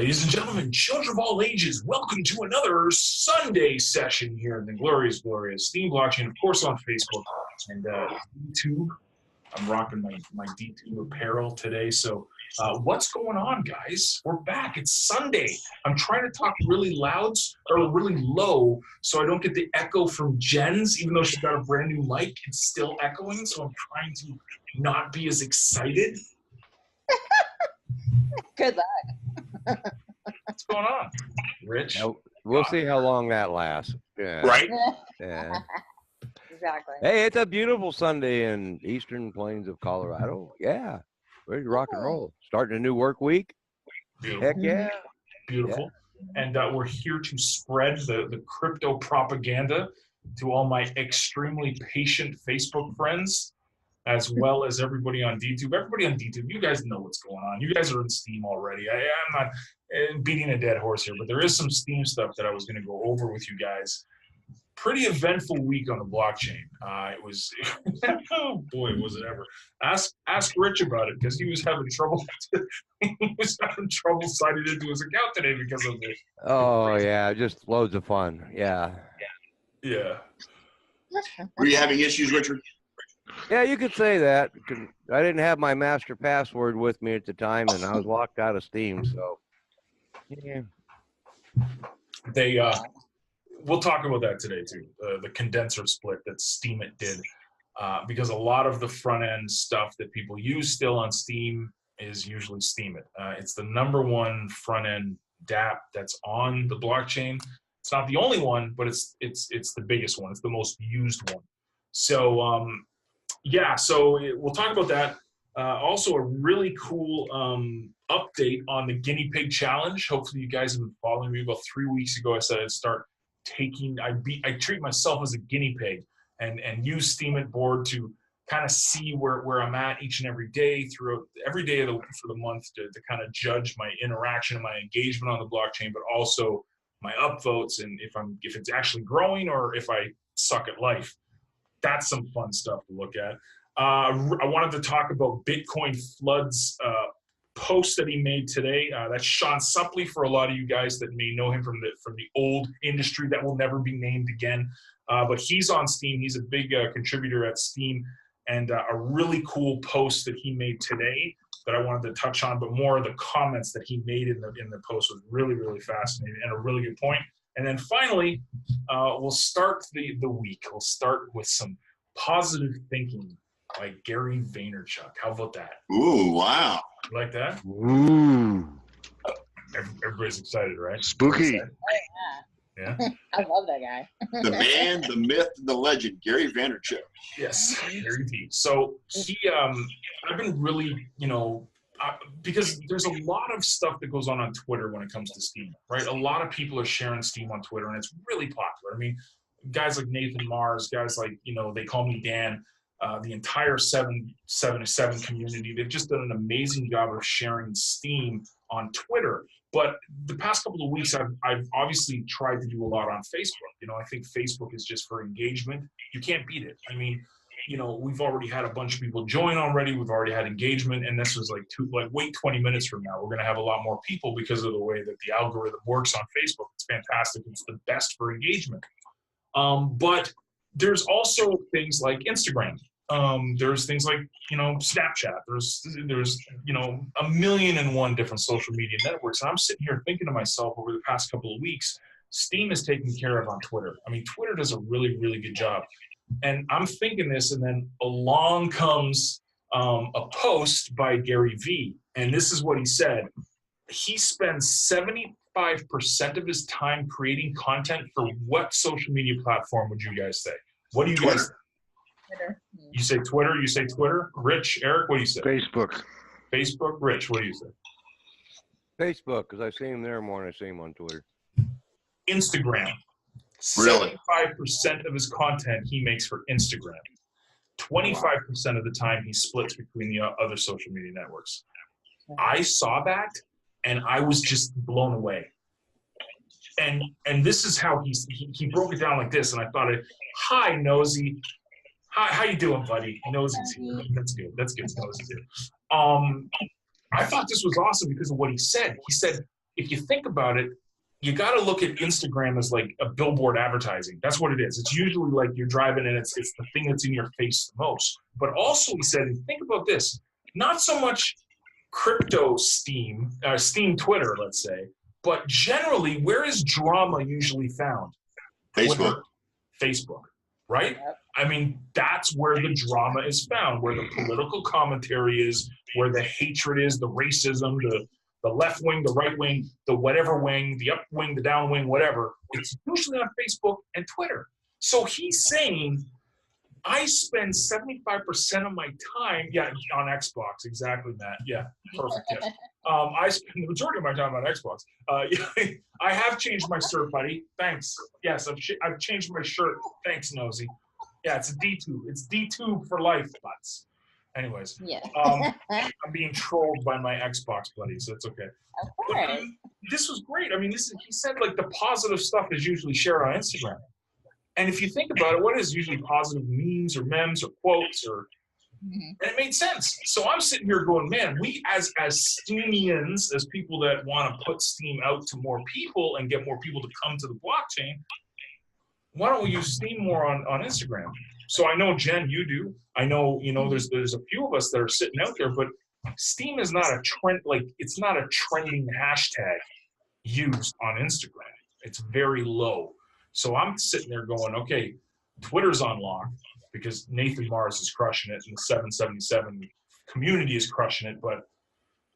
Ladies and gentlemen, children of all ages, welcome to another Sunday session here in the glorious Steem blockchain, of course on Facebook and D2. I'm rocking my D2 apparel today. So what's going on, guys? We're back. It's Sunday. I'm trying to talk really loud or really low so I don't get the echo from Jen's. Even though she's got a brand new mic, it's still echoing. So I'm trying to not be as excited. Good luck. What's going on, Rich? We'll see how long that lasts. Yeah. Right? Yeah. Exactly. Hey, it's a beautiful Sunday in Eastern Plains of Colorado. Yeah. Ready to rock and roll. Starting a new work week. Beautiful. Heck yeah. Beautiful. Yeah. And we're here to spread the crypto propaganda to all my extremely patient Facebook friends, as well as everybody on DTube. Everybody on DTube, you guys know what's going on. You guys are in Steem already. I'm not beating a dead horse here, but there is some Steem stuff that I was going to go over with you guys. Pretty eventful week on the blockchain. It was, oh boy, was it ever. Ask Rich about it, because he was having trouble. He was having trouble signing into his account today because of it. Oh, yeah, just loads of fun. Yeah. Yeah. Were you having issues, Richard? Yeah, you could say that. I didn't have my master password with me at the time, and I was locked out of Steem, so yeah. We'll talk about that today too. The condenser split that Steem did, because a lot of the front end stuff that people use still on Steem is usually Steem. It's the #1 front end dApp that's on the blockchain. It's not the only one, but it's the biggest one. It's the most used one. So yeah, so we'll talk about that. Also, a really cool update on the guinea pig challenge. Hopefully, you guys have been following me. About 3 weeks ago, I said I'd start taking. I treat myself as a guinea pig and use Steem board to kind of see where I'm at each and every day throughout every day for the month to kind of judge my interaction and my engagement on the blockchain, but also my upvotes and if it's actually growing or if I suck at life. That's some fun stuff to look at. I wanted to talk about Bitcoin Flood's post that he made today. That's Sean Suppley for a lot of you guys that may know him from the old industry that will never be named again. But he's on Steem. He's a big contributor at Steem, and a really cool post that he made today that I wanted to touch on. But more of the comments that he made in the post was really, really fascinating and a really good point. And then finally, we'll start the week. We'll start with some positive thinking by Gary Vaynerchuk. How about that? Ooh, wow. You like that? Ooh. Everybody's excited, right? Spooky. Yeah. I love that guy. The man, the myth, the legend, Gary Vaynerchuk. Yes, Gary V. So he, I've been really, because there's a lot of stuff that goes on Twitter when it comes to Steem, right? A lot of people are sharing Steem on Twitter, and it's really popular. I mean, guys like Nathan Mars, guys like, they call me Dan, the entire 777 community, they've just done an amazing job of sharing Steem on Twitter. But the past couple of weeks, I've obviously tried to do a lot on Facebook. I think Facebook is just for engagement. You can't beat it. I mean, we've already had a bunch of people join already. We've already had engagement, and this was wait 20 minutes from now, we're going to have a lot more people because of the way that the algorithm works on Facebook. It's fantastic. It's the best for engagement. But there's also things like Instagram. There's things like, Snapchat. There's 1,000,001 different social media networks. And I'm sitting here thinking to myself over the past couple of weeks, Steem is taken care of on Twitter. I mean, Twitter does a really, really good job. And I'm thinking this, and then along comes a post by Gary V. And this is what he said. He spends 75% of his time creating content for what social media platform would you guys say? What do you guys say? Twitter. You say Twitter? You say Twitter? Rich, Eric, what do you say? Facebook. Facebook, Rich, what do you say? Facebook, because I see him there more than I see him on Twitter. Instagram. Really? 75% of his content he makes for Instagram. 25% of the time he splits between the other social media networks. I saw that, and I was just blown away. And this is how he broke it down like this, and I thought, hi, Nosy. Hi, how you doing, buddy? Nosy's here. That's good. That's good. Nosy's here. I thought this was awesome because of what he said. He said, if you think about it, you got to look at Instagram as like a billboard advertising. That's what it is. It's usually like you're driving and it's the thing that's in your face the most. But also, he said, think about this, not so much crypto Steem, Steem Twitter, let's say, but generally, where is drama usually found? Facebook. Twitter, Facebook, right? Yep. I mean, that's where the drama is found, where the political commentary is, where the hatred is, the racism, the left wing, the right wing, the whatever wing, the up wing, the down wing, whatever. It's usually on Facebook and Twitter. So he's saying, I spend 75% of my time, on Xbox, exactly, Matt. Yeah, perfect. Yeah. I spend the majority of my time on Xbox. I have changed my shirt, buddy. Thanks. Yes, I've changed my shirt. Thanks, Nosy. Yeah, it's a D-tube. It's D-tube for life, butts. Anyways, Yeah. I'm being trolled by my Xbox buddy, so it's okay. Of course. This was great. I mean, he said like the positive stuff is usually shared on Instagram. And if you think about it, what is usually positive memes or memes or quotes or and it made sense. So I'm sitting here going, man, we as Steemians, as people that want to put Steem out to more people and get more people to come to the blockchain, why don't we use Steem more on Instagram? So I know, Jen, you do. I know, there's a few of us that are sitting out there, but Steem is not a trend, it's not a trending hashtag used on Instagram. It's very low. So I'm sitting there going, okay, Twitter's on lock because Nathan Mars is crushing it and the 777 community is crushing it, but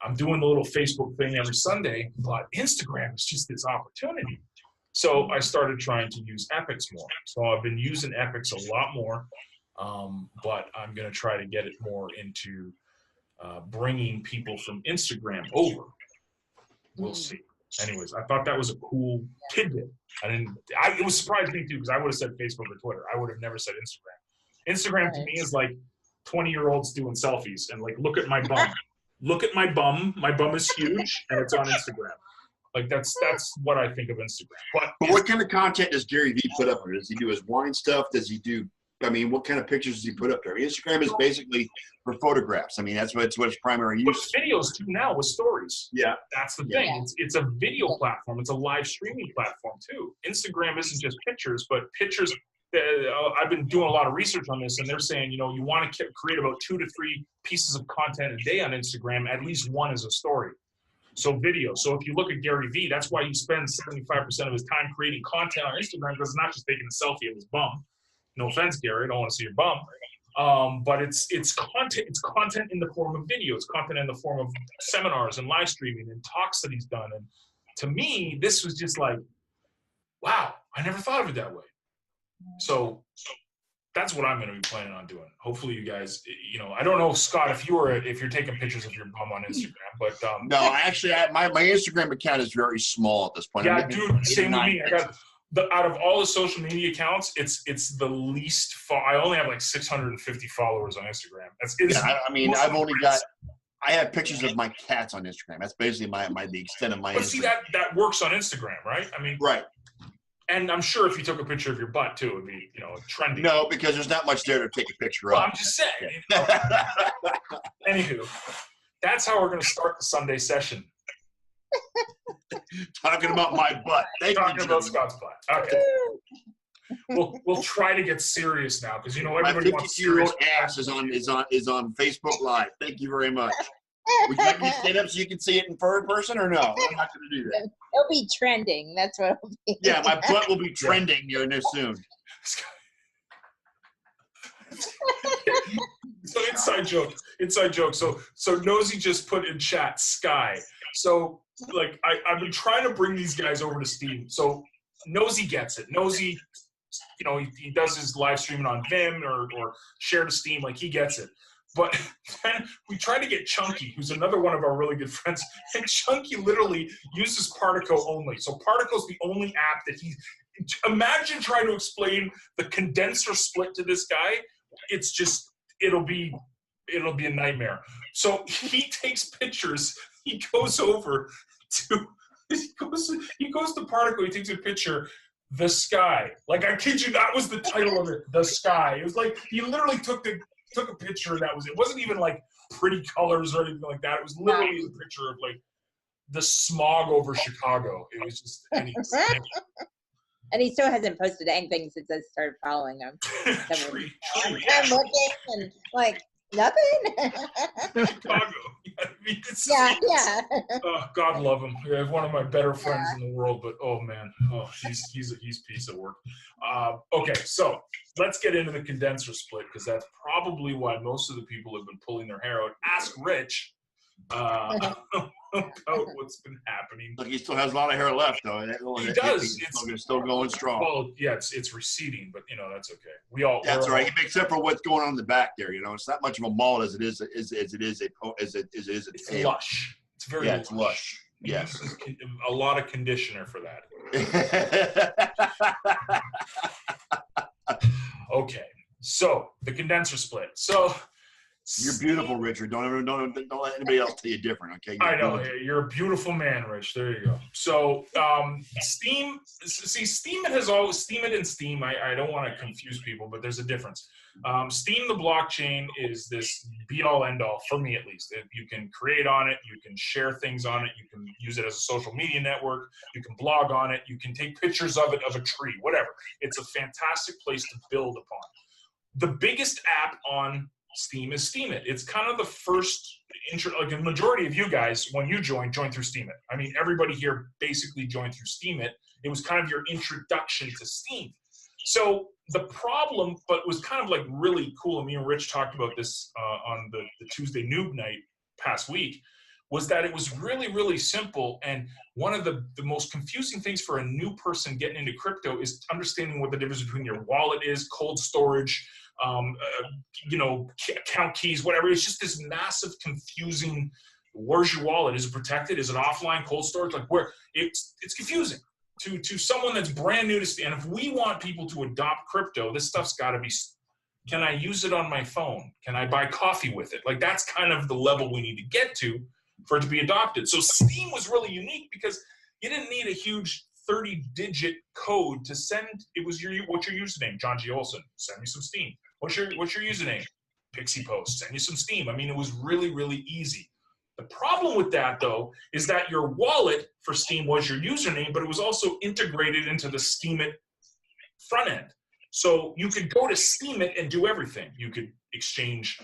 I'm doing the little Facebook thing every Sunday, but Instagram is just this opportunity. So I started trying to use Epics more. So I've been using Epics a lot more, but I'm going to try to get it more into bringing people from Instagram over. We'll see. Anyways, I thought that was a cool tidbit. It was surprising me too, because I would have said Facebook or Twitter. I would have never said Instagram. Instagram to me is like 20-year-olds doing selfies and like, look at my bum. Look at my bum. My bum is huge and it's on Instagram. Like that's what I think of Instagram. But what kind of content does Gary Vee put up there? Does he do his wine stuff? Does he do, what kind of pictures does he put up there? Instagram is basically for photographs. That's what its primary use. But videos too now with stories. Yeah. That's the thing. It's a video platform. It's a live streaming platform too. Instagram isn't just pictures, but pictures. I've been doing a lot of research on this, and they're saying, you want to create about 2 to 3 pieces of content a day on Instagram. At least one is a story. So video. So if you look at Gary Vee, that's why he spends 75% of his time creating content on Instagram, because it's not just taking a selfie of his bum. No offense, Gary, I don't want to see your bum. But it's content. It's content in the form of video. It's content in the form of seminars and live streaming and talks that he's done. And to me, this was just like, wow, I never thought of it that way. So that's what I'm going to be planning on doing. Hopefully you guys, I don't know, Scott, if you're taking pictures of your bum on Instagram, but no, actually, my Instagram account is very small at this point. Yeah, dude, same with me. I got out of all the social media accounts, it's the least. I only have like 650 followers on Instagram. I've only got. I have pictures of my cats on Instagram. That's basically the extent of my. But Instagram. See that works on Instagram, right? Right. And I'm sure if you took a picture of your butt too, it would be, trendy. No, because there's not much there to take a picture well, of. I'm just saying. Anywho, that's how we're going to start the Sunday session. Talking about my butt. Talking about Scott's butt. Okay. We'll try to get serious now because everybody wants serious. My 52-year-old ass is on Facebook Live. Thank you very much. Would you like me to stand up so you can see it in third person or no? I'm not going to do that. It'll be trending. That's what it'll be. Yeah, my butt will be trending soon. So inside joke. So Nosy just put in chat Sky. So I've been trying to bring these guys over to Steem. So Nosy gets it. Nosy, he does his live streaming on Vim or share to Steem. He gets it. But then we tried to get Chunky, who's another one of our really good friends, and Chunky literally uses Partico only. So Partico's the only app that imagine trying to explain the condenser split to this guy. It's just, it'll be a nightmare. So he takes pictures. He goes to Partico. He takes a picture. The sky. I kid you, that was the title of it. The sky. It was he literally took a picture and that was it. It wasn't even pretty colors or anything like that. It was literally a picture of the smog over Chicago. It was just And he still hasn't posted anything since I started following him. Tree, I'm looking and like nothing. Chicago. I mean, yeah. Oh, God love him. I have one of my better friends in the world, but oh man, he's a piece of work. Okay, so let's get into the condenser split because that's probably why most of the people have been pulling their hair out. Ask Rich about what's been happening. Look, he still has a lot of hair left, though. He does. It's still going strong. Well, yeah, it's receding, but that's okay. That's right. Except for what's going on in the back there. It's not much of a mullet as it is a tail. It's lush. It's very lush. It's lush. Yes. A lot of conditioner for that. Okay, so the condenser split. So you're beautiful, Richard. Don't let anybody else tell you different. Okay. I know you're a beautiful man, Rich. There you go. So Steem. See, Steem and Steem. I don't want to confuse people, but there's a difference. Steem, the blockchain, is this be-all, end-all for me at least. You can create on it. You can share things on it. You can use it as a social media network. You can blog on it. You can take pictures of it, of a tree, whatever. It's a fantastic place to build upon. The biggest app on Steem is Steemit. It's kind of the first like the majority of you guys, when you joined through Steemit. I mean, everybody here basically joined through Steemit. It was kind of your introduction to Steem. So the problem, but was kind of like really cool, and me and Rich talked about this on the Tuesday noob night past week, was that it was really, really simple. And one of the most confusing things for a new person getting into crypto is understanding what the difference between your wallet is, cold storage, account keys, whatever. It's just this massive confusing, where's your wallet? Is it protected? Is it offline, cold storage? Like where it's confusing to someone that's brand new to Steem. And if we want people to adopt crypto, this stuff's got to be, can I use it on my phone? Can I buy coffee with it? Like that's kind of the level we need to get to for it to be adopted. So Steem was really unique because you didn't need a huge 30-digit code to send. It was what's your username? John G. Olson, send me some Steem. What's your username? Pixie Post, send you some Steem. I mean, it was really, really easy. The problem with that, though, is that your wallet for Steem was your username, but it was also integrated into the Steemit front end. So you could go to Steemit and do everything. You could exchange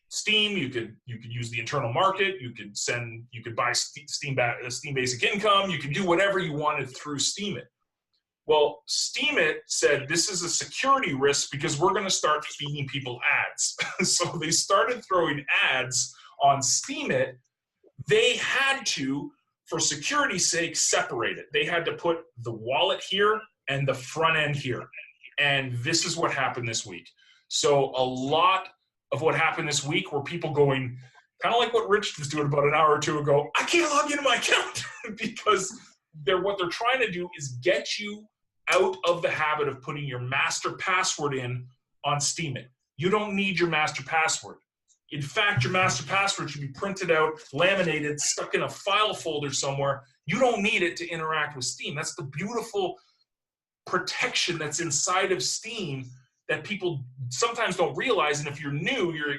Steem. You could use the internal market. You could buy Steem Basic Income. You could do whatever you wanted through Steemit. Well, Steemit said this is a security risk because we're going to start feeding people ads. So they started throwing ads on Steemit. They had to, for security's sake, separate it. They had to put the wallet here and the front end here. And this is what happened this week. So a lot of what happened this week were people going, kind of like what Rich was doing about an hour or two ago, I can't log into my account because what they're trying to do is get you out of the habit of putting your master password in on Steemit. You don't need your master password. In fact, your master password should be printed out, laminated, stuck in a file folder somewhere. You don't need it to interact with Steem. That's the beautiful protection that's inside of Steem that people sometimes don't realize. And if you're new, you're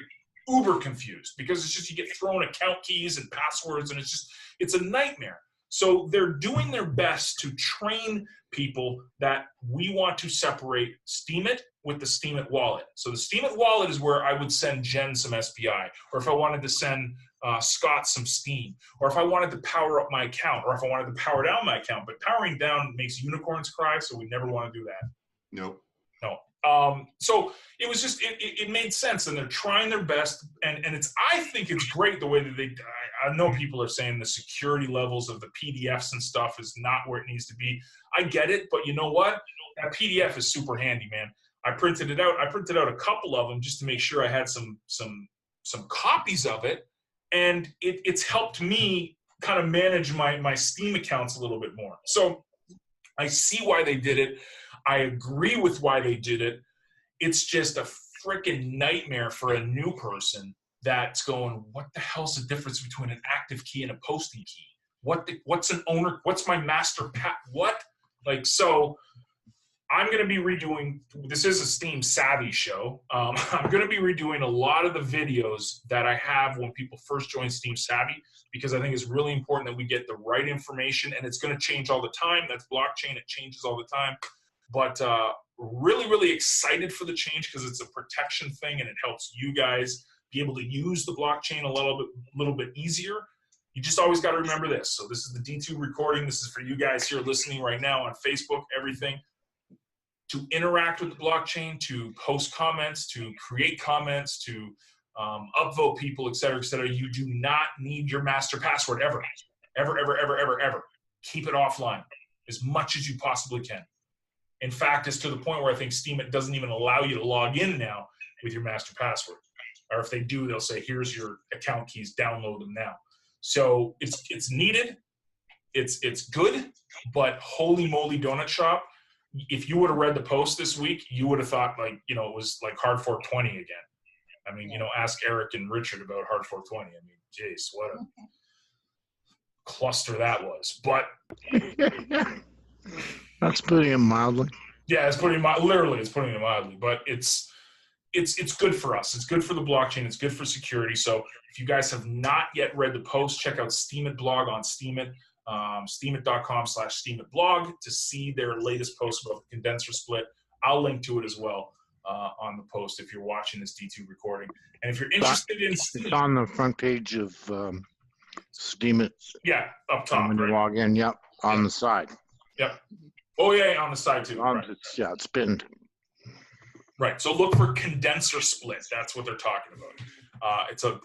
uber confused because it's just you get thrown account keys and passwords and it's a nightmare. So they're doing their best to train people that we want to separate Steemit with the Steemit wallet. So the Steemit wallet is where I would send Jen some SPI, or if I wanted to send Scott some Steem, or if I wanted to power up my account, or if I wanted to power down my account. But powering down makes unicorns cry, so we never want to do that. Nope. No. So it was just, it made sense, and they're trying their best, and I think it's great the way that I know people are saying the security levels of the PDFs and stuff is not where it needs to be. I get it, but you know what? That PDF is super handy, man. I printed it out. I printed out a couple of them just to make sure I had some copies of it, and it's helped me kind of manage my Steem accounts a little bit more. So I see why they did it. I agree with why they did it. It's just a freaking nightmare for a new person that's going, what the hell's the difference between an active key and a posting key? What's an owner? What's my master what? Like, so I'm going to be redoing, this is a SteemSavvy show. I'm going to be redoing a lot of the videos that I have when people first join SteemSavvy, because I think it's really important that we get the right information, and it's going to change all the time. That's blockchain. It changes all the time. But really, really excited for the change because it's a protection thing, and it helps you guys be able to use the blockchain a little bit easier. You just always got to remember this. So this is the D2 recording. This is for you guys here listening right now on Facebook, everything. To interact with the blockchain, to post comments, to create comments, to upvote people, et cetera, you do not need your master password ever. Ever. Keep it offline as much as you possibly can. In fact, it's to the point where I think Steem doesn't even allow you to log in now with your master password. Or if they do, they'll say, here's your account keys, download them now. So it's needed, it's good, but holy moly donut shop, if you would have read the post this week, you would have thought it was like Hard Fork 20 again. I mean, ask Eric and Richard about Hard Fork 20. I mean, geez, what a cluster that was. But that's putting it mildly. Yeah, it's putting it mildly. But it's good for us. It's good for the blockchain. It's good for security. So if you guys have not yet read the post, check out Steemit blog on Steemit. Steemit.com/SteemItblog to see their latest post about the condenser split. I'll link to it as well on the post if you're watching this D2 recording. And if you're interested in Steem, it's on the front page of Steemit. Yeah, up top. When you log in, yep, on the side. Yep. Oh yeah, on the side too. Right. It's pinned. Right. So look for condenser split. That's what they're talking about. It's a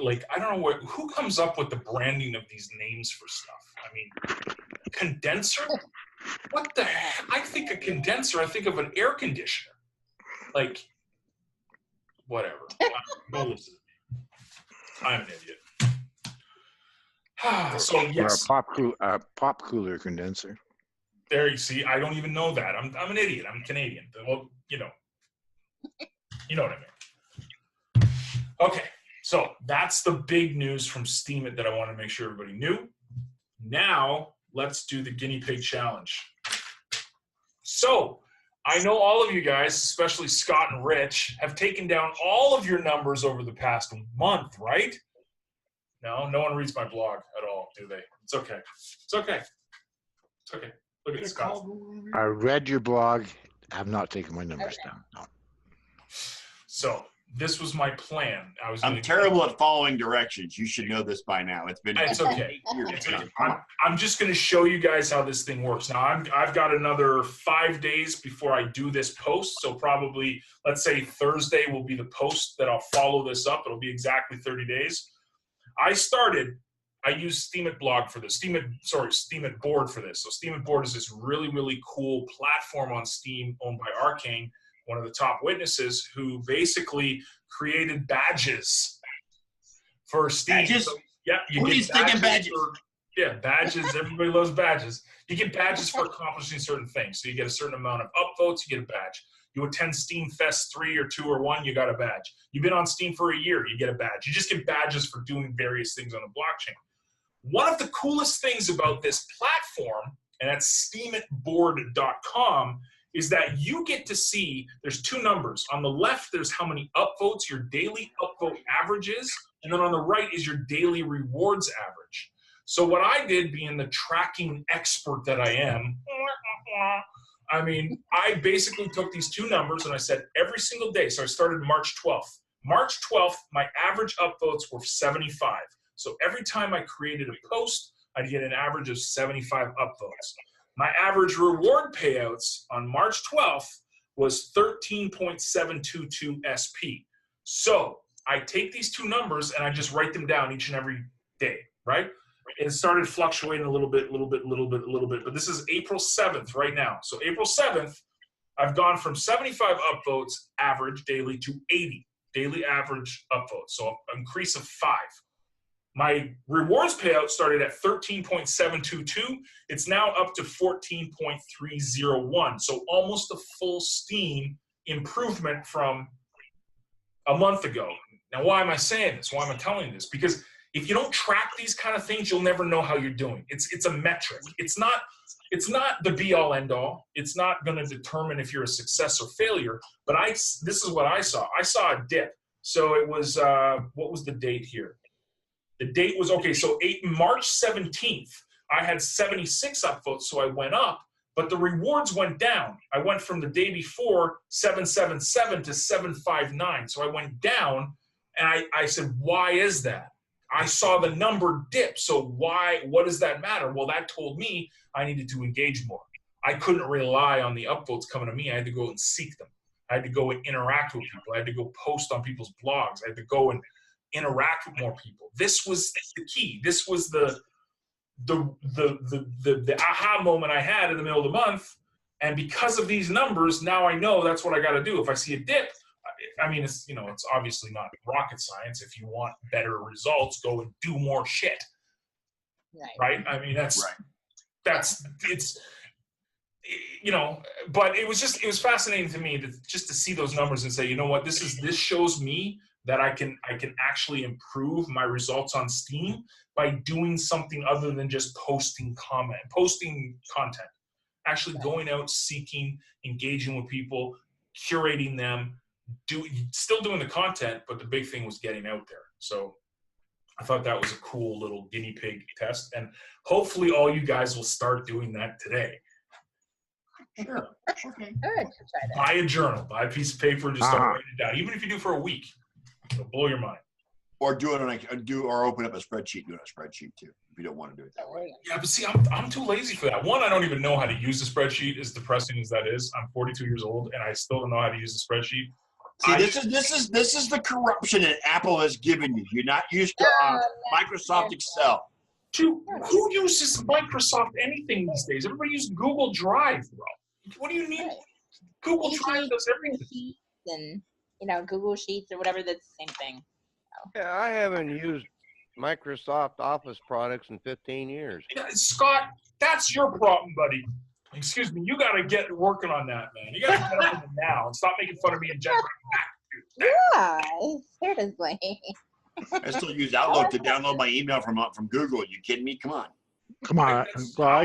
like, I don't know who comes up with the branding of these names for stuff. I mean, condenser? What the heck? I think a condenser, I think of an air conditioner. Like, whatever. Don't listen. I'm an idiot. So yes. Or a pop cooler condenser. There you see, I don't even know that. I'm an idiot. I'm Canadian. Well, you know what I mean. Okay, so that's the big news from Steemit that I want to make sure everybody knew. Now, let's do the guinea pig challenge. So, I know all of you guys, especially Scott and Rich, have taken down all of your numbers over the past month, right? No one reads my blog at all, do they? It's okay. It's okay. It's okay. Look at Scott. I read your blog. I have not taken my numbers down. No. So, this was my plan. I'm terrible at following directions. You should know this by now. It's been. It's okay. It's okay. I'm just going to show you guys how this thing works. Now I've got another 5 days before I do this post. So probably, let's say Thursday will be the post that I'll follow this up. It'll be exactly 30 days. I use Steemit blog for this. Steemit board for this. So Steemit board is this really, really cool platform on Steem owned by Arcane, one of the top witnesses, who basically created badges for Steem. Badges? So, yeah, you get badges. Badges. Everybody loves badges. You get badges for accomplishing certain things. So you get a certain amount of upvotes, you get a badge. You attend Steem Fest 3 or 2 or 1, you got a badge. You've been on Steem for a year, you get a badge. You just get badges for doing various things on the blockchain. One of the coolest things about this platform, and that's steemitboard.com, is that you get to see, there's two numbers. On the left, there's how many upvotes your daily upvote average is, and then on the right is your daily rewards average. So what I did, being the tracking expert that I am, I basically took these two numbers and I said every single day, so I started March 12th. March 12th, my average upvotes were 75. So every time I created a post, I'd get an average of 75 upvotes. My average reward payouts on March 12th was 13.722 SP. So I take these two numbers and I just write them down each and every day, right? It started fluctuating a little bit, but this is April 7th right now. So April 7th, I've gone from 75 upvotes average daily to 80 daily average upvotes. So an increase of 5. My rewards payout started at 13.722. It's now up to 14.301. So almost a full Steem improvement from a month ago. Now, why am I saying this? Why am I telling you this? Because if you don't track these kind of things, you'll never know how you're doing. It's a metric. It's not it's not the be all end all. It's not going to determine if you're a success or failure. But this is what I saw. I saw a dip. So it was, what was the date here? The date was, okay, so March 17th, I had 76 upvotes, so I went up, but the rewards went down. I went from the day before 777 to 759. So I went down, and I said, why is that? I saw the number dip, so what does that matter? Well, that told me I needed to engage more. I couldn't rely on the upvotes coming to me. I had to go and seek them. I had to go and interact with people. I had to go post on people's blogs. I had to go and interact with more people. This was the key. This was the aha moment I had in the middle of the month. And because of these numbers, now I know that's what I got to do. If I see a dip, I mean, it's obviously not rocket science. If you want better results, go and do more shit. Right? I mean, it's, but it was fascinating to me just to see those numbers and say, you know what, this shows me that I can actually improve my results on Steem by doing something other than just posting content, actually going out, seeking, engaging with people, curating them, still doing the content, but the big thing was getting out there. So I thought that was a cool little guinea pig test, and hopefully all you guys will start doing that today. Sure. Okay. Buy a journal, buy a piece of paper, and just start writing it down. Even if you do for a week, it'll blow your mind. Or or open up a spreadsheet. Do it on a spreadsheet too, if you don't want to do it that way. Yeah, but see, I'm too lazy for that. One, I don't even know how to use the spreadsheet. As depressing as that is, I'm 42 years old and I still don't know how to use the spreadsheet. See, this is the corruption that Apple has given you. You're not used to Microsoft Excel. Who uses Microsoft anything these days? Everybody uses Google Drive, bro. What do you need? Google Drive does everything. And Google Sheets or whatever, that's the same thing. Yeah, I haven't used Microsoft Office products in 15 years. Yeah, Scott, that's your problem, buddy. Excuse me, you got to get working on that, man. You got to get up on it now and stop making fun of me and Jen. Yeah, seriously. I still use Outlook to download my email from Google. Are you kidding me? Come on. Come on. Well, I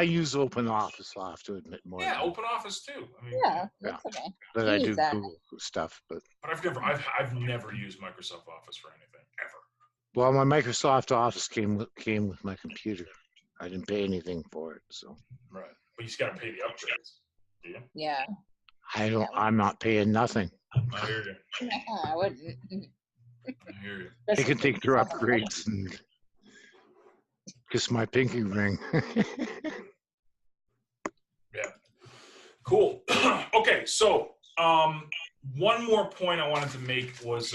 use Open Office. I'll have to admit more. Yeah, Open Office too. I mean, That's okay. But I do Google stuff. But I've never used Microsoft Office for anything ever. Well, my Microsoft Office came with my computer. I didn't pay anything for it, so. Right, but you just got to pay the upgrades. Do you? Yeah. I'm not paying nothing. I hear you. I wouldn't. I hear you. They can take their upgrades and kiss my pinky ring. Yeah. Cool. Okay, so one more point I wanted to make was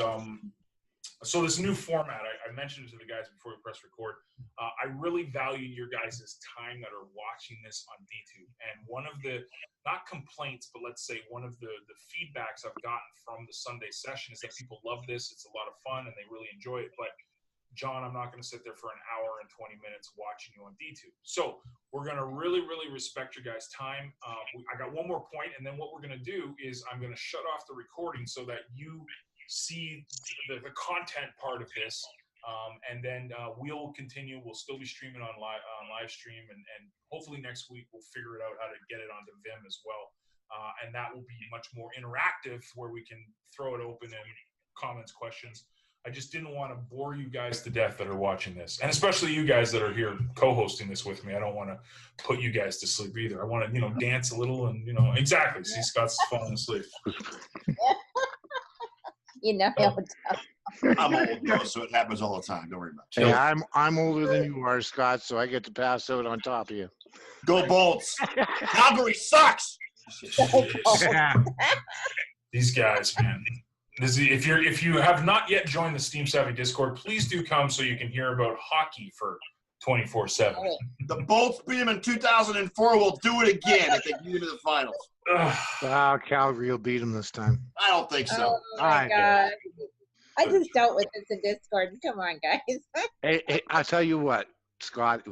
so this new format, I mentioned it to the guys before we press record. I really value your guys' time that are watching this on DTube. And one of the, not complaints, but let's say one of the feedbacks I've gotten from the Sunday session is that people love this. It's a lot of fun and they really enjoy it. But John, I'm not going to sit there for an hour and 20 minutes watching you on DTube. So we're going to really, really respect your guys' time. I got one more point, and then what we're going to do is I'm going to shut off the recording so that you see the content part of this, and then we'll continue. We'll still be streaming on live stream, and hopefully next week we'll figure it out how to get it onto Vim as well, and that will be much more interactive where we can throw it open and comments, questions. I just didn't want to bore you guys to death that are watching this, and especially you guys that are here co-hosting this with me. I don't want to put you guys to sleep either. I want to, dance a little and, exactly. See, Scott's falling asleep. I'm old, though, so it happens all the time. Don't worry about it. Yeah, I'm older than you are, Scott, so I get to pass out on top of you. Go Bolts! Calgary sucks! These guys, man. If you have not yet joined the SteemSavvy Discord, please do come so you can hear about hockey for 24/7. The Bolts beat them in 2004. We'll do it again if they get into the finals. Calgary will beat them this time. I don't think so. Oh my God. I just dealt with this in Discord. Come on, guys. Hey, I'll tell you what, Scott, it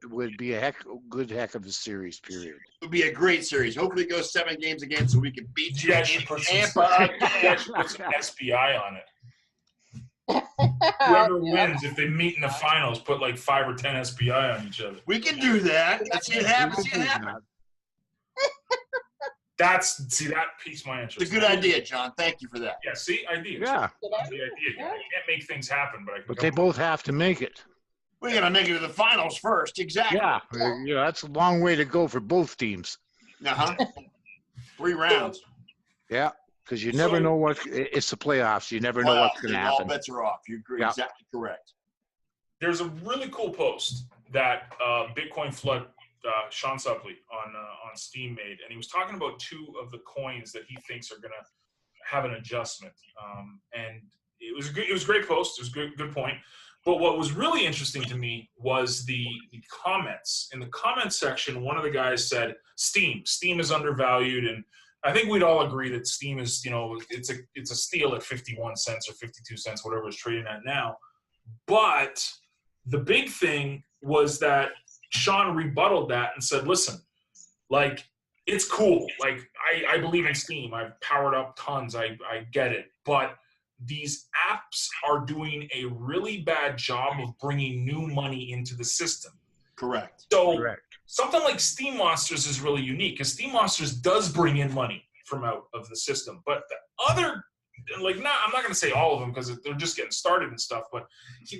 would be a good heck of a series, period. It would be a great series. Hopefully it goes 7 games again so we can beat you guys should put some SPI on it. Whoever wins, if they meet in the finals, put like 5 or 10 SPI on each other. We can do that. Let's see it happen. See it happen. That piques my interest. It's a good idea, John. Thank you for that. Yeah, see, ideas. Yeah. The idea. I can't make things happen, but I can. But they both have to make it. We got to make it to the finals first. Exactly. Yeah, that's a long way to go for both teams. Uh-huh. 3 rounds. Yeah, because you never know it's the playoffs. You never know what's going to All happen. bets are off. You're Yeah. exactly correct. There's a really cool post that Bitcoin Flood Sean Suppley on Steem made, and he was talking about 2 of the coins that he thinks are going to have an adjustment. And it was a great post. It was a good point. But what was really interesting to me was the comments. In the comments section, one of the guys said, Steem is undervalued, and I think we'd all agree that Steem is, it's a steal at 51 cents or 52 cents, whatever it's trading at now. But the big thing was that Sean rebutted that and said, listen, like, it's cool. Like, I believe in Steem. I've powered up tons. I get it. But these apps are doing a really bad job of bringing new money into the system. Correct. So something like Steem Monsters is really unique, because Steem Monsters does bring in money from out of the system. But the other, I'm not going to say all of them because they're just getting started and stuff, but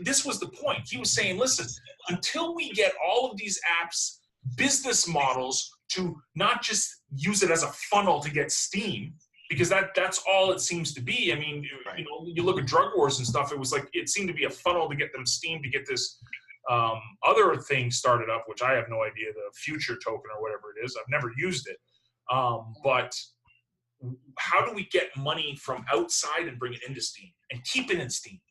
this was the point. He was saying, listen, until we get all of these apps business models to not just use it as a funnel to get Steem, because that's all it seems to be. I mean, you look at drug wars and stuff, it was like, it seemed to be a funnel to get them Steem to get this other thing started up, which I have no idea, the future token or whatever it is. I've never used it. But how do we get money from outside and bring it into Steem and keep it in Steem,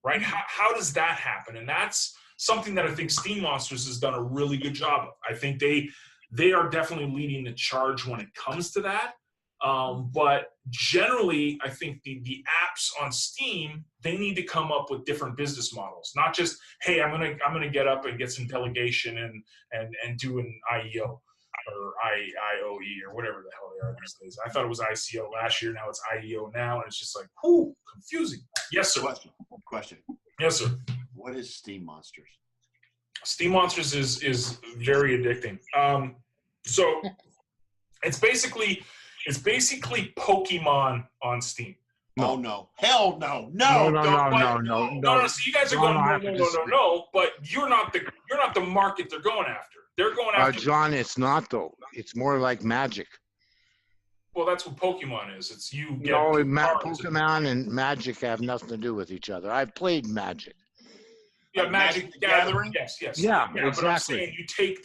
right? How does that happen? And that's something that I think Steem Monsters has done a really good job of. I think they are definitely leading the charge when it comes to that. But generally, I think the apps on Steem, they need to come up with different business models, not just, hey, I'm gonna get up and get some delegation and do an IEO or IOE or whatever the hell they are these days. I thought it was ICO last year, now it's IEO now, and it's just like, whoo, confusing. Yes, sir. Question. Yes, sir. What is Steem Monsters? Steem Monsters is very addicting. So it's basically Pokemon on Steem. No. Oh no! Hell no! No! No. So you guys are going no. But you're not the market they're going after. They're going after. John, it's not though. It's more like Magic. Well, that's what Pokemon is. It's you. No, Pokemon and Magic have nothing to do with each other. I've played Magic. Yeah, Magic the Gathering. Yes. Yeah, exactly. But I'm saying you take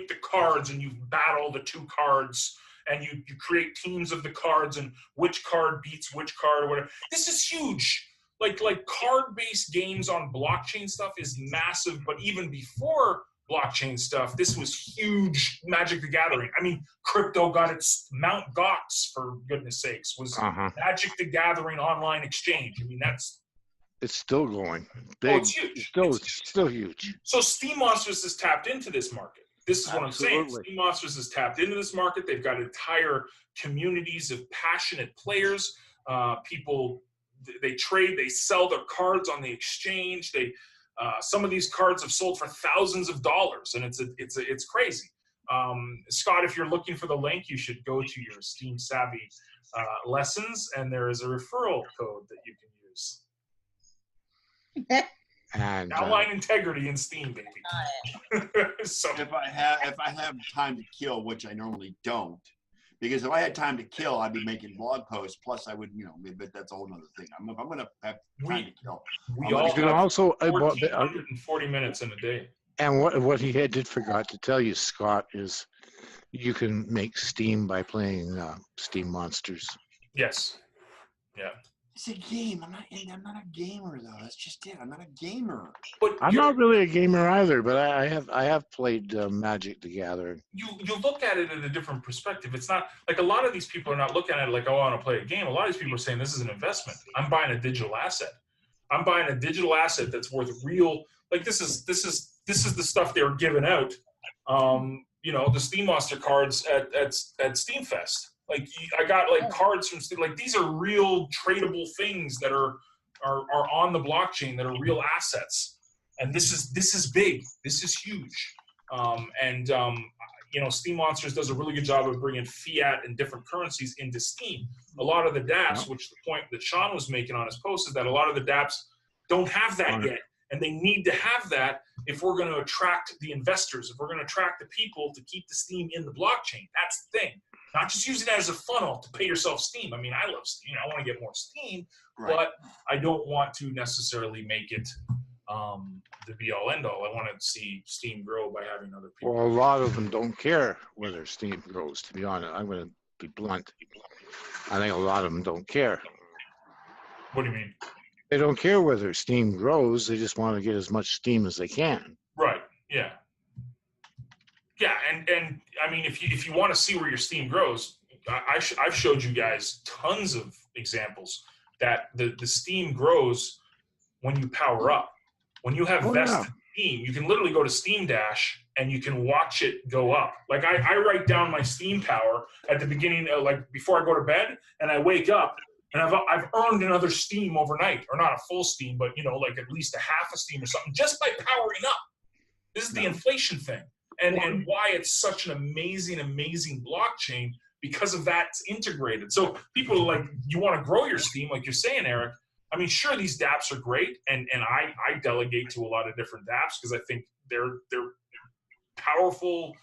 the cards and you battle the 2 cards. And you create teams of the cards and which card beats which card or whatever. This is huge. Like card-based games on blockchain stuff is massive, but even before blockchain stuff, this was huge. Magic the Gathering. I mean, crypto got its Mount Gox, for goodness sakes, was Magic the Gathering online exchange. I mean, it's still going. Big. Oh, it's huge. It's still huge. So Steem Monsters has tapped into this market. This is what I'm saying. Steem Monsters has tapped into this market. They've got entire communities of passionate players. People, they trade, they sell their cards on the exchange. Some of these cards have sold for thousands of dollars, and it's crazy. Scott, if you're looking for the link, you should go to your SteemSavvy lessons, and there is a referral code that you can use. And outline integrity in Steem, baby. So if I have time to kill, which I normally don't, because if I had time to kill, I'd be making blog posts. Plus, I would, but that's a whole other thing. I'm going to have time to kill. We all can also 1,440 minutes in a day. And what he did forgot to tell you, Scott, is you can make Steem by playing Steem Monsters. Yes. Yeah. It's a game. I'm not a gamer though. That's just it. I'm not a gamer. But I'm not really a gamer either. But I have played Magic the Gathering. You look at it in a different perspective. It's not like a lot of these people are not looking at it like, oh, I want to play a game. A lot of these people are saying this is an investment. I'm buying a digital asset. I'm buying a digital asset that's worth real. Like this is the stuff they were giving out. The Steem Monster cards at Steam Fest. Like I got cards from Steam. Like these are real tradable things that are are on the blockchain that are real assets, and this is big. This is huge. You know, Steem Monsters does a really good job of bringing fiat and different currencies into Steem. A lot of the dApps, which the point that Sean was making on his post is that a lot of the dApps don't have that yet, and they need to have that if we're going to attract the investors, if we're going to attract the people to keep the Steem in the blockchain. That's the thing. Not just use it as a funnel to pay yourself Steem. I mean, I love Steem. I want to get more Steem, but I don't want to necessarily make it the be-all, end-all. I want to see Steem grow by having other people. Well, a lot of them don't care whether Steem grows, to be honest. I'm going to be blunt. I think a lot of them don't care. What do you mean? They don't care whether Steem grows. They just want to get as much Steem as they can. Right. Yeah. Yeah, and I mean, if you want to see where your Steem grows, I've showed you guys tons of examples that the Steem grows when you power up. When you have vested Steem, you can literally go to Steem Dash and you can watch it go up. Like I write down my Steem power at the beginning, like before I go to bed, and I wake up and I've earned another Steem overnight, or not a full Steem, but you know, like at least a half a Steem or something, just by powering up. This is the inflation thing, and why it's such an amazing blockchain, because of that. It's integrated. So people are like, you want to grow your Steem, like you're saying, Eric. I mean, sure, these dApps are great, and I delegate to a lot of different dApps because I think they're powerful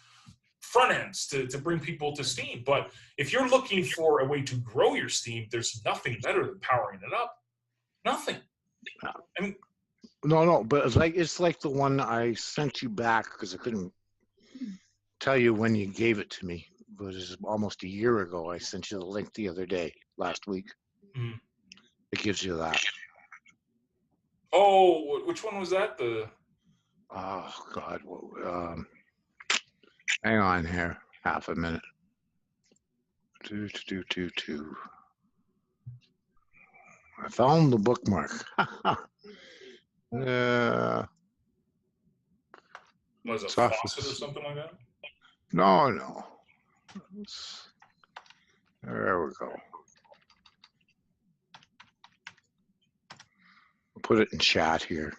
front ends to bring people to Steem. But if you're looking for a way to grow your Steem, there's nothing better than powering it up. Nothing. I mean, no, but it's like the one I sent you back because I couldn't tell you when you gave it to me. It was almost a year ago. I sent you the link the other day, last week. Mm. It gives you that. Oh, which one was that? Oh God, hang on here, half a minute. I found the bookmark. Was it a faucet or something like that? No. There we go. I'll put it in chat here.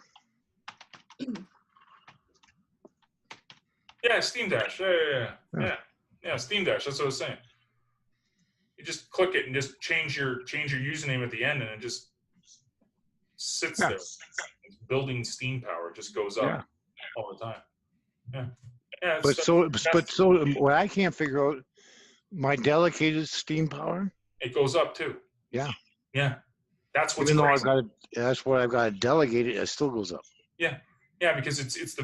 Yeah, Steem Dash. Yeah, Steem Dash. That's what I was saying. You just click it and just change your username at the end, and it just sits there. It's building Steem power. It just goes up all the time. Yeah. But so what I can't figure out, my delegated Steem power. It goes up too. Yeah. That's what's even though crazy. that's what I've got to delegate it. It still goes up. Yeah, because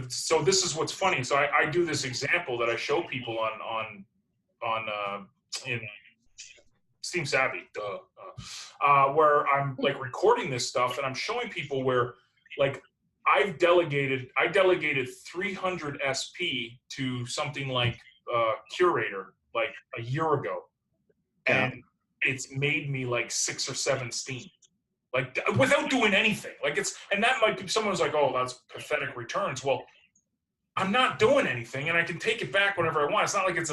so this is what's funny. So I do this example that I show people on in SteemSavvy, where I'm like recording this stuff and I'm showing people where like I delegated 300 SP to something like Curator like a year ago, and it's made me like 6 or 7 Steem. Like without doing anything, like and that might be someone's like, oh, that's pathetic returns. Well, I'm not doing anything, and I can take it back whenever I want. It's not like it's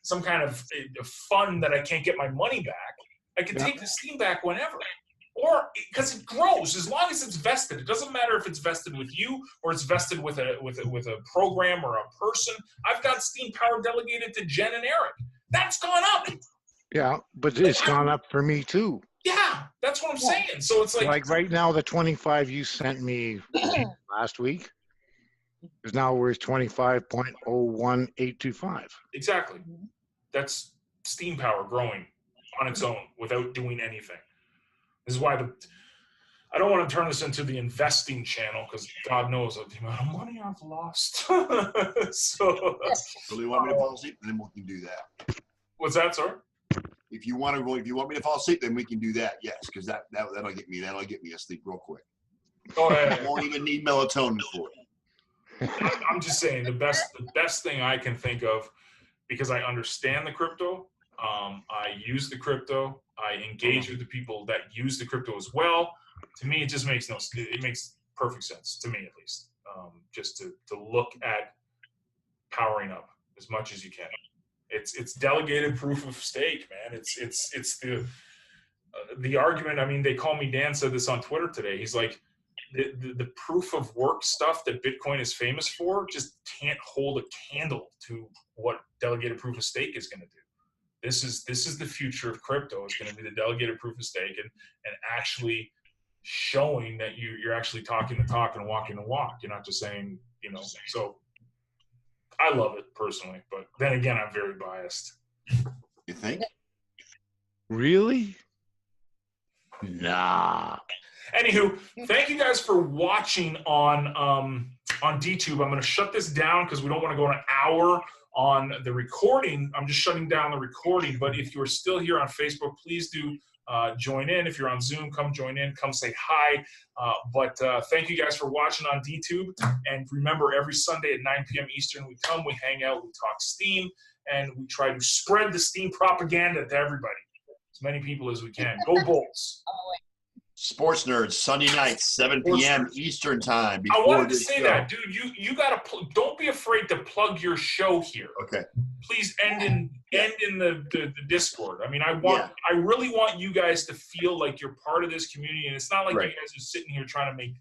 some kind of a fund that I can't get my money back. I can take the Steem back whenever, or because it grows as long as it's vested. It doesn't matter if it's vested with you or it's vested with a program or a person. I've got Steem power delegated to Jen and Eric. That's gone up. Yeah, but it's gone up for me too. Yeah, that's what I'm saying. So it's like right now, the 25 you sent me last week is now worth 25.01825. Exactly. That's Steem power growing on its own without doing anything. This is why I don't want to turn this into the investing channel because God knows the amount of money I've lost. So, Really want me to fall asleep, then we can do that. What's that, sir? If you want me to fall asleep, then we can do that. Yes, because that'll get me asleep real quick. Oh, yeah. I won't even need melatonin for it. I'm just saying the best thing I can think of, because I understand the crypto. I use the crypto. I engage with the people that use the crypto as well. To me, it just makes it makes perfect sense to me, at least. Just to look at powering up as much as you can. It's delegated proof of stake, man. It's the the argument, I mean, they call me Dan said this on Twitter today. He's like, the proof of work stuff that Bitcoin is famous for just can't hold a candle to what delegated proof of stake is going to do. This is the future of crypto. It's going to be the delegated proof of stake and actually showing that you're actually talking the talk and walking the walk. You're not just saying, you know. So I love it personally, but then again, I'm very biased. You think? Really? Nah. Anywho, thank you guys for watching on DTube. I'm going to shut this down because we don't want to go an hour on the recording. I'm just shutting down the recording. But if you're still here on Facebook, please do join in. If you're on Zoom, come join in. Come say hi. But thank you guys for watching on DTube. And remember, every Sunday at 9 p.m. Eastern, we come, we hang out, we talk Steem, and we try to spread the Steem propaganda to everybody, as many people as we can. Go Bolts. Sports Nerds, Sunday nights, 7 p.m. Eastern time. I wanted to say that, dude. You gotta don't be afraid to plug your show here. Okay. Please end in the Discord. I mean, I really want you guys to feel like you're part of this community, and it's not like you guys are sitting here trying to make,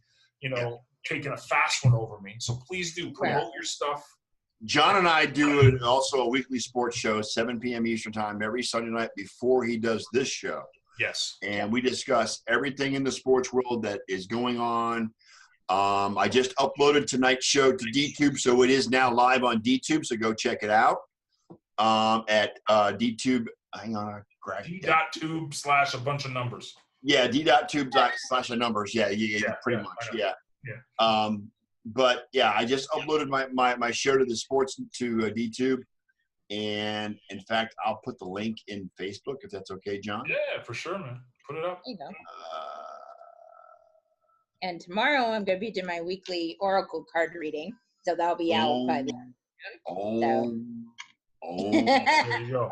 taking a fast one over me. So please do promote your stuff. John and I do also a weekly sports show, 7 p.m. Eastern time, every Sunday night before he does this show. Yes. And we discuss everything in the sports world that is going on. I just uploaded tonight's show to DTube, so it is now live on DTube, so go check it out at DTube. Hang on. D.tube / a bunch of numbers. Yeah, D.tube / a numbers. Yeah, pretty much. Yeah. But yeah, I just uploaded my show to the sports to DTube. And in fact, I'll put the link in Facebook if that's okay, John. Yeah, for sure, man. Put it up. There you go. And tomorrow I'm going to be doing my weekly Oracle card reading, so that'll be out by then. There you go.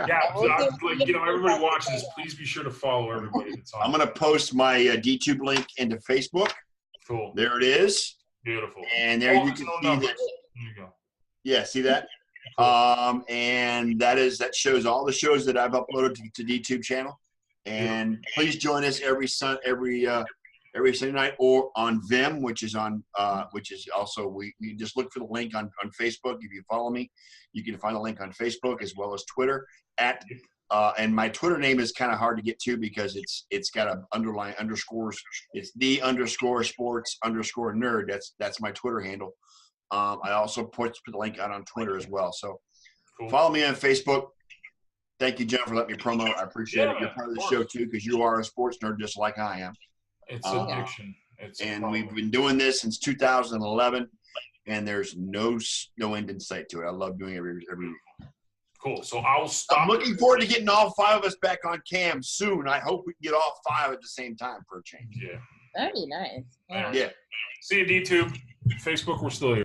Yeah, everybody watching this, please be sure to follow everybody that's on. I'm going to post my DTube link into Facebook. Cool. There it is. Beautiful. And there you can see that. There you go. Yeah, see that? And that shows all the shows that I've uploaded to DTube channel. And please join us every Sunday night or on Vim, which is also we just look for the link on Facebook. If you follow me, you can find the link on Facebook as well as Twitter and my Twitter name is kind of hard to get to because it's got a underline underscores. It's the_sports_nerd. That's my Twitter handle. I also put the link out on Twitter as well. So follow me on Facebook. Thank you, John, for letting me promote. I appreciate it. You're part of the show too, because you are a sports nerd just like I am. It's addiction. We've been doing this since 2011, and there's no end in sight to it. I love doing it every week. Cool. So I'll stop. I'm looking forward to getting all 5 of us back on cam soon. I hope we can get all 5 at the same time for a change. Yeah. That'd be nice. Yeah. See you, DTube. Facebook, we're still here.